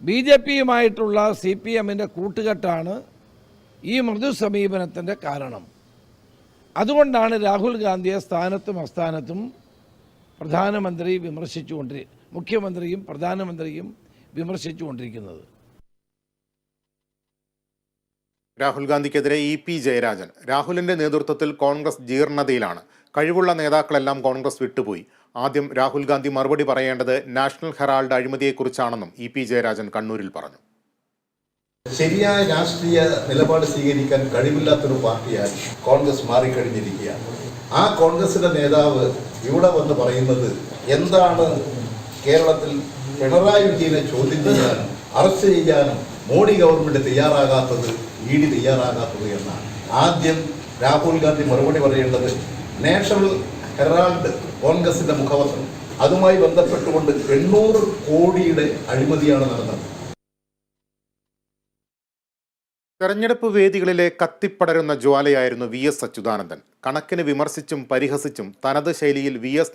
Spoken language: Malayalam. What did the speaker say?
ബി ജെ പിയുമായിട്ടുള്ള CPM-ൻ്റെ കൂട്ടുകെട്ടാണ് ഈ മൃദു സമീപനത്തിൻ്റെ കാരണം. അതുകൊണ്ടാണ് രാഹുൽ ഗാന്ധിയെ സ്ഥാനത്തും അസ്ഥാനത്തും പ്രധാനമന്ത്രി മുഖ്യമന്ത്രിയും പ്രധാനമന്ത്രിയും വിമർശിച്ചുകൊണ്ടിരിക്കുന്നത്. രാഹുൽ ഗാന്ധിക്കെതിരെ EP ജയരാജൻ. രാഹുലിന്റെ നേതൃത്വത്തിൽ കോൺഗ്രസ് ജീർണതയിലാണ്. കഴിവുള്ള നേതാക്കളെല്ലാം കോൺഗ്രസ് വിട്ടുപോയി. ആദ്യം രാഹുൽ ഗാന്ധി മറുപടി പറയേണ്ടത് നാഷണൽ ഹെറാൾഡ് അഴിമതിയെക്കുറിച്ചാണെന്നും EP ജയരാജൻ കണ്ണൂരിൽ പറഞ്ഞു. ശരിയായ രാഷ്ട്രീയ നിലപാട് സ്വീകരിക്കാൻ കഴിവില്ലാത്തൊരു പാർട്ടിയായി കോൺഗ്രസ് മാറിക്കഴിഞ്ഞിരിക്കുകയാണ്. ആ കോൺഗ്രസിന്റെ നേതാവ് ഇവിടെ വന്ന് പറയുന്നത് എന്താണ് കേരളത്തിൽ പിണറായി വിജയനെ ചോദ്യം ചെയ്യാനും അറസ്റ്റ് ചെയ്യാനും മോഡി ഗവൺമെന്റ് തയ്യാറാകാത്തത്, ED തയ്യാറാകാത്തത് എന്നാണ്. ആദ്യം രാഹുൽ ഗാന്ധി മറുപടി പറയേണ്ടത് നാഷണൽ ഹെറാൾഡ് കോൺഗ്രസിന്റെ മുഖപത്രം, അതുമായി ബന്ധപ്പെട്ടുകൊണ്ട് 800 കോടിയുടെ അഴിമതിയാണ് നടന്നത്. തെരഞ്ഞെടുപ്പ് വേദികളിലെ കത്തിപ്പടരുന്ന ജ്വാലയായിരുന്നു VS അച്യുതാനന്ദൻ. കണക്കിന് വിമർശിച്ചും പരിഹസിച്ചും തനത് ശൈലിയിൽ VS